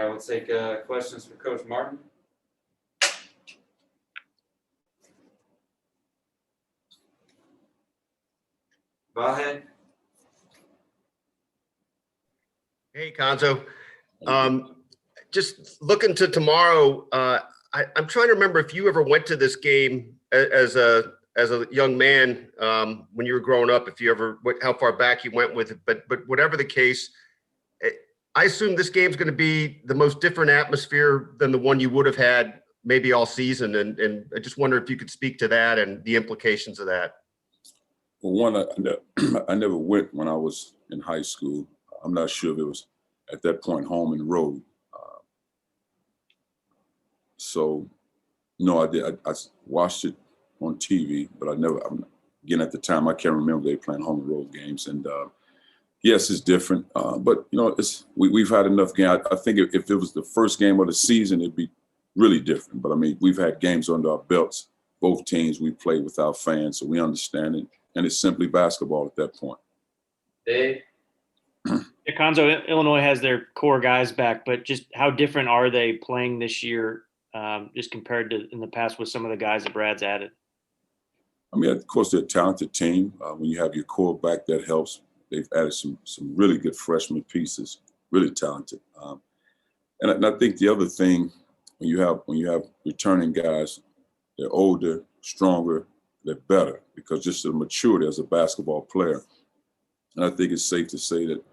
right, we'll take questions for Coach Martin. Vahe. Hey, Cuonzo. Just looking to tomorrow, I'm trying to remember if you ever went to this game as a young man when you were growing up, if you ever, how far back you went with it. But whatever the case, I assume this game's going to be the most different atmosphere than the one you would have had maybe all season. And I just wonder if you could speak to that and the implications of that. Well, one, I never went when I was in high school. I'm not sure if it was at that point home and road. So, no, I did. I watched it on TV, but again, at the time, I can't remember they playing home and road games. And yes, it's different. But, you know, we've had enough games. I think if it was the first game of the season, it'd be really different. But, I mean, we've had games under our belts. Both teams we played without fans, so we understand it. And it's simply basketball at that point. Dave? Yeah, Cuonzo, Illinois has their core guys back, but just how different are they playing this year just compared to in the past with some of the guys that Brad's added? I mean, of course, they're a talented team. When you have your core back, that helps. They've added some really good freshman pieces, really talented. And I think the other thing, when you have returning guys, they're older, stronger, they're better because just the maturity as a basketball player. And I think it's safe to say that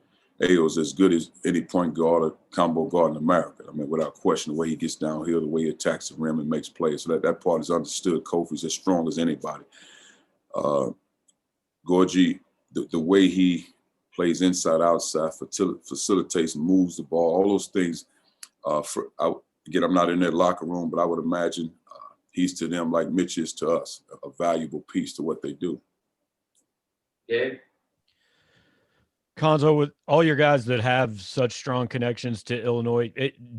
Ayo is as good as any point guard or combo guard in America. I mean, without question, the way he gets downhill, the way he attacks the rim and makes plays. So that part is understood. Kofi's as strong as anybody. Gorgie, the way he plays inside, outside, facilitates, moves the ball, all those things. Again, I'm not in their locker room, but I would imagine he's to them like Mitch is to us, a valuable piece to what they do. Gabe? Cuonzo, with all your guys that have such strong connections to Illinois,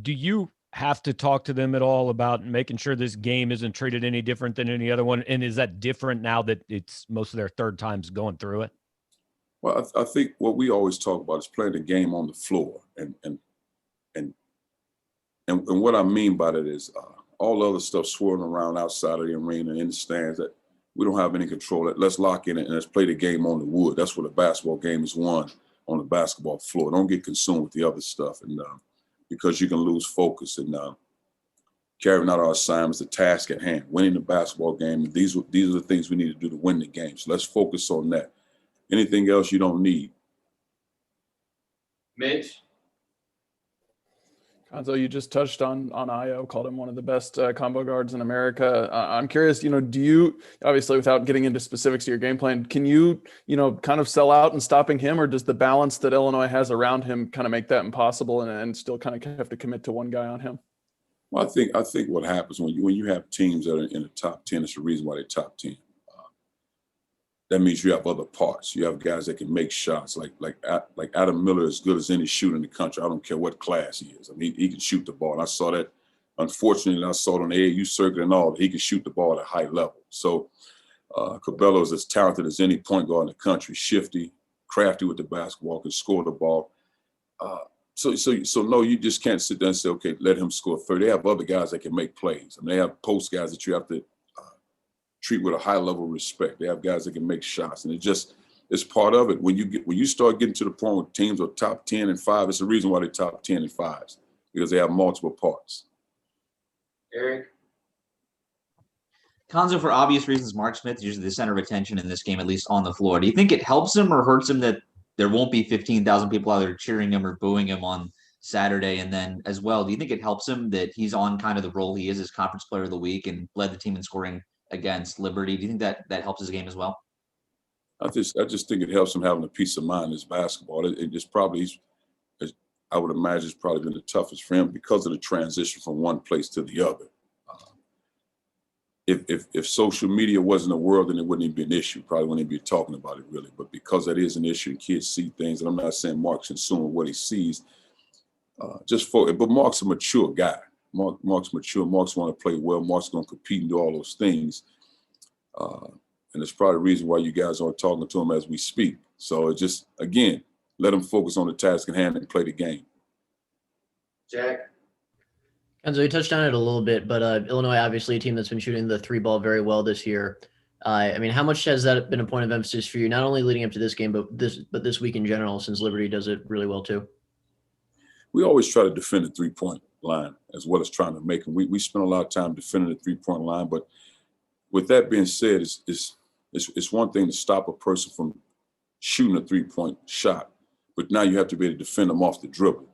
do you have to talk to them at all about making sure this game isn't treated any different than any other one? And is that different now that it's most of their third times going through it? Well, I think what we always talk about is playing the game on the floor. And what I mean by that is all the other stuff swirling around outside of the arena in the stands that we don't have any control. Let's lock in it and let's play the game on the wood. That's where the basketball game is won, on the basketball floor. Don't get consumed with the other stuff, and because you can lose focus. And carrying out our assignments, the task at hand, winning the basketball game. And these are the things we need to do to win the game. So let's focus on that. Anything else you don't need. Mitch? Cuonzo, you just touched on Ayo, called him one of the best combo guards in America. I'm curious, do you, obviously without getting into specifics of your game plan, can you, kind of sell out and stopping him, or does the balance that Illinois has around him kind of make that impossible and still kind of have to commit to one guy on him? Well, I think what happens when you have teams that are in the top 10, it's the reason why they're top 10. That means you have other parts. You have guys that can make shots. Like Adam Miller, as good as any shooter in the country. I don't care what class he is. I mean, he can shoot the ball. And I saw that. Unfortunately, I saw it on the AAU circuit and all. He can shoot the ball at a high level. So Cabello is as talented as any point guard in the country. Shifty, crafty with the basketball, can score the ball. So no, you just can't sit there and say, okay, let him score 30. They have other guys that can make plays. I mean, they have post guys that you have to treat with a high level of respect. They have guys that can make shots, and it's part of it. When you start getting to the point where teams are top 10 and 5, it's the reason why they're top 10 and 5s, because they have multiple parts. Eric? Cuonzo, for obvious reasons, Mark Smith is usually the center of attention in this game, at least on the floor. Do you think it helps him or hurts him that there won't be 15,000 people out there cheering him or booing him on Saturday? And then as well, do you think it helps him that he's on kind of the role he is as Conference Player of the Week and led the team in scoring against Liberty? Do you think that helps his game as well? I just think it helps him having a peace of mind in his basketball. It just probably, I would imagine, it's probably been the toughest for him because of the transition from one place to the other. If social media wasn't a world, then it wouldn't even be an issue. Probably wouldn't even be talking about it really. But because that is an issue and kids see things, and I'm not saying Mark's consuming what he sees, but Mark's a mature guy. Mark's mature. Mark's want to play well. Mark's going to compete and do all those things. And it's probably the reason why you guys aren't talking to him as we speak. So it just, again, let him focus on the task at hand and play the game. Jack? And so you touched on it a little bit, but Illinois, obviously a team that's been shooting the three ball very well this year. I mean, how much has that been a point of emphasis for you, not only leading up to this game, but this week in general, since Liberty does it really well too? We always try to defend the 3-point line as well as trying to make them. We spend a lot of time defending the 3-point line, but with that being said, it's one thing to stop a person from shooting a 3-point shot, but now you have to be able to defend them off the dribble.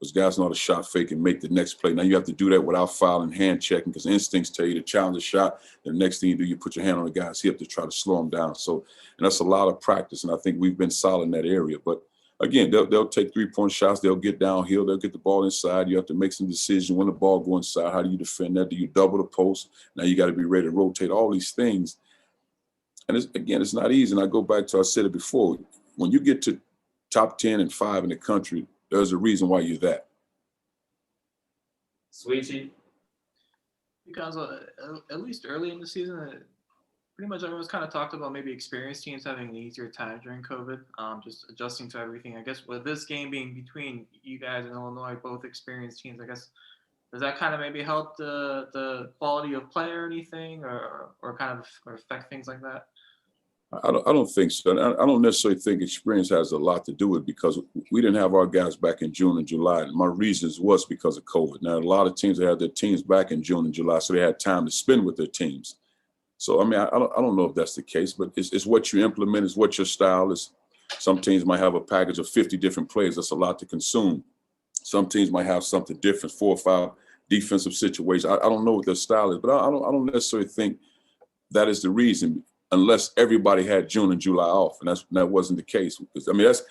Those guys know how to shot fake and make the next play. Now you have to do that without fouling, hand checking, because instincts tell you to challenge the shot. The next thing you do, you put your hand on the guy's hip to try to slow him down. So, and that's a lot of practice, and I think we've been solid in that area. But again, they'll take 3-point shots. They'll get downhill. They'll get the ball inside. You have to make some decisions when the ball goes inside. How do you defend that? Do you double the post? Now you got to be ready to rotate all these things. And it's not easy. And I go back to, I said it before, when you get to top 10 and 5 in the country, there's a reason why you're that. Sweetie. Because at least early in the season, pretty much everyone's kind of talked about maybe experienced teams having an easier time during COVID, just adjusting to everything. I guess with this game being between you guys and Illinois, both experienced teams, I guess, does that kind of maybe help the quality of play or anything, or kind of or affect things like that? I don't think so. I don't necessarily think experience has a lot to do with it, because we didn't have our guys back in June and July. And my reasons was because of COVID. Now, a lot of teams, they had their teams back in June and July, so they had time to spend with their teams. So, I mean, I don't know if that's the case, but it's what you implement, it's what your style is. Some teams might have a package of 50 different plays. That's a lot to consume. Some teams might have something different, 4 or 5 defensive situations. I don't know what their style is, but I don't necessarily think that is the reason, unless everybody had June and July off, and that wasn't the case. Because, I mean, that's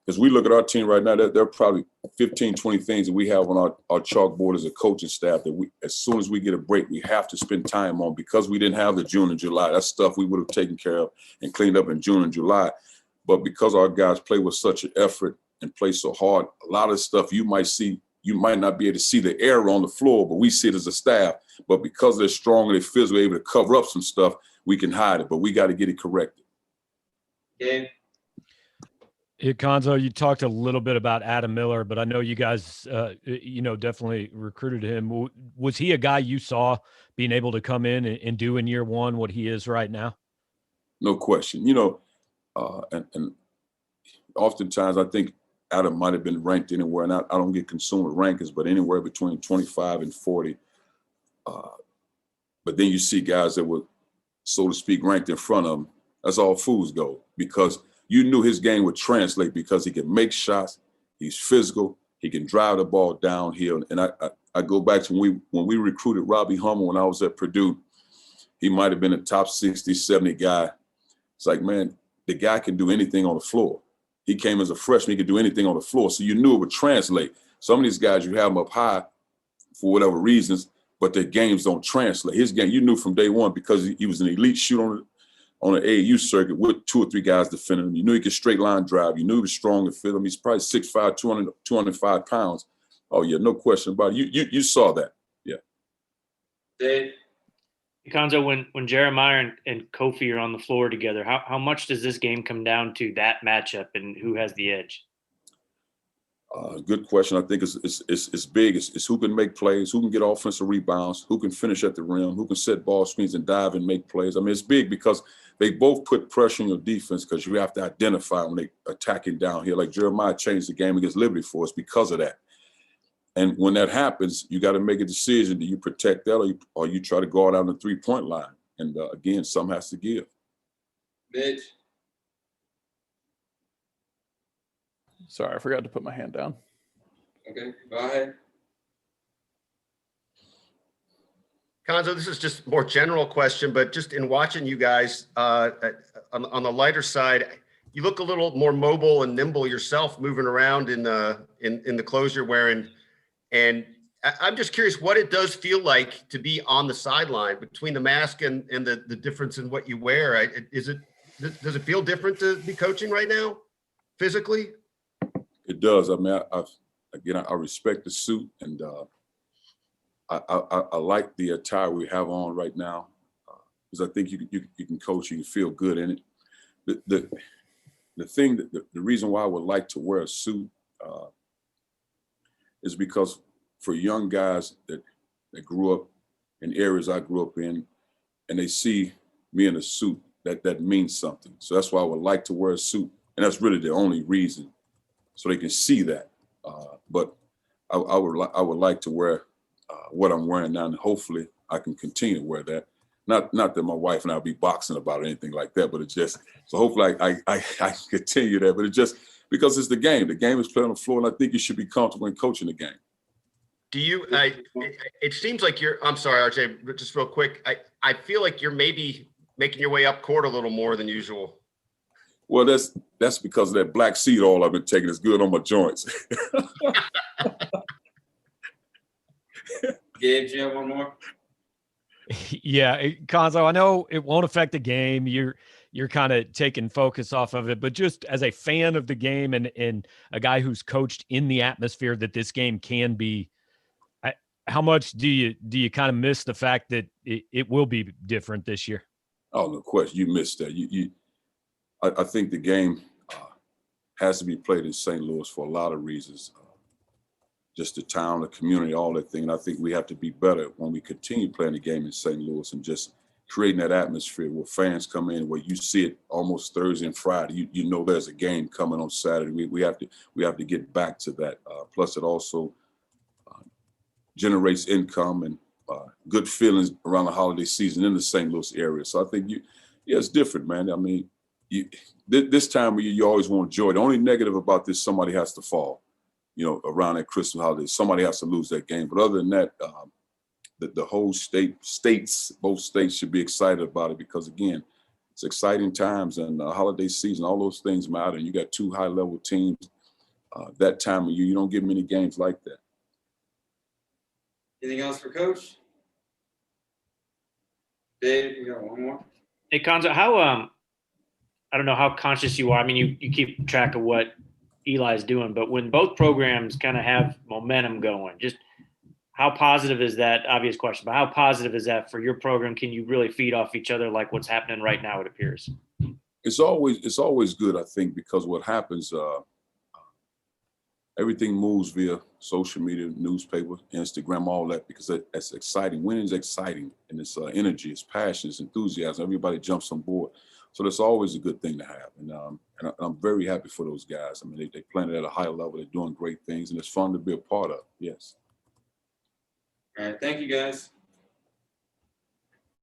because we look at our team right now, there are probably 15, 20 things that we have on our chalkboard as a coaching staff that we, as soon as we get a break, we have to spend time on, because we didn't have the June and July. That's stuff we would have taken care of and cleaned up in June and July. But because our guys play with such an effort and play so hard, a lot of stuff you might see, you might not be able to see the error on the floor, but we see it as a staff. But because they're strong and they're physically able to cover up some stuff, we can hide it, but we got to get it corrected. Gabe. Yeah, Cuonzo, you talked a little bit about Adam Miller, but I know you guys, definitely recruited him. Was he a guy you saw being able to come in and do in year one what he is right now? No question. And oftentimes I think Adam might have been ranked anywhere, and I don't get consumed with rankings, but anywhere between 25 and 40. But then you see guys that were, so to speak, ranked in front of him. That's all fools go, because you knew his game would translate, because he can make shots, he's physical, he can drive the ball downhill. And I go back to when we recruited Robbie Hummel when I was at Purdue. He might have been a top 60, 70 guy. It's like, man, the guy can do anything on the floor. He came as a freshman, he could do anything on the floor. So you knew it would translate. Some of these guys, you have them up high for whatever reasons, but their games don't translate. His game, you knew from day one, because he was an elite shooter on an AAU circuit with 2 or 3 guys defending him. You knew he could straight line drive. You knew he was strong and fit him. He's probably 6'5", 205 pounds. Oh, yeah, no question about it. You saw that. Yeah. Dave. Cuonzo, when Jeremiah and Kofi are on the floor together, how much does this game come down to that matchup and who has the edge? Good question. I think it's big. It's who can make plays, who can get offensive rebounds, who can finish at the rim, who can set ball screens and dive and make plays. I mean, it's big because they both put pressure on your defense, because you have to identify when they attacking down here. Like Jeremiah changed the game against Liberty for us because of that. And when that happens, you got to make a decision. Do you protect that, or you try to guard out the 3-point line? And again, some has to give. Mitch. Sorry, I forgot to put my hand down. Okay, go ahead. Cuonzo, this is just a more general question, but just in watching you guys on the lighter side, you look a little more mobile and nimble yourself, moving around in the clothes you're wearing. And I'm just curious what it does feel like to be on the sideline between the mask and the difference in what you wear. Does it feel different to be coaching right now, physically? It does. I mean, I respect the suit, and I like the attire we have on right now, because I think you can coach, you can feel good in it. The thing that the reason why I would like to wear a suit is because for young guys that grew up in areas I grew up in, and they see me in a suit, that means something. So that's why I would like to wear a suit, and that's really the only reason, so they can see that. But I would like to wear what I'm wearing now, and hopefully I can continue to wear that. Not that my wife and I'll be boxing about or anything like that, but it's just, so hopefully I can continue that. But it's just because it's the game. The game is played on the floor, and I think you should be comfortable in coaching the game. Do you? It seems like you're. I'm sorry, RJ. But just real quick, I feel like you're maybe making your way up court a little more than usual. Well, that's because of that black seed oil I've been taking. It's good on my joints. Gabe, do you have one more? Yeah, Cuonzo, I know it won't affect the game. You're kind of taking focus off of it, but just as a fan of the game and a guy who's coached in the atmosphere that this game can be, how much do you kind of miss the fact that it will be different this year? Oh, no question. You missed that. I think the game has to be played in St. Louis for a lot of reasons. Just the town, the community, all that thing. And I think we have to be better when we continue playing the game in St. Louis and just creating that atmosphere where fans come in, where you see it almost Thursday and Friday. You know there's a game coming on Saturday. We have to get back to that. Plus, it also generates income and good feelings around the holiday season in the St. Louis area. So I think it's different, man. I mean, this time of year, you always want joy. The only negative about this, somebody has to fall. Around that Christmas holiday, somebody has to lose that game. But other than that, the whole both states should be excited about it because, again, it's exciting times and holiday season, all those things matter. And you got two high-level teams that time of year. You don't get many games like that. Anything else for Coach? Dave, you got one more? Hey, Cuonzo, how I don't know how conscious you are. I mean, you keep track of what Eli's doing, but when both programs kind of have momentum going, just how positive is that? Obvious question, but how positive is that for your program? Can you really feed off each other like what's happening right now, it appears? It's always good, I think, because what happens, everything moves via social media, newspaper, Instagram, all that, because that's exciting. Winning is exciting, and it's energy, it's passion, it's enthusiasm. Everybody jumps on board. So that's always a good thing to have. And I'm very happy for those guys. I mean, they playing it at a high level. They're doing great things, and it's fun to be a part of. Yes. All right. Thank you, guys.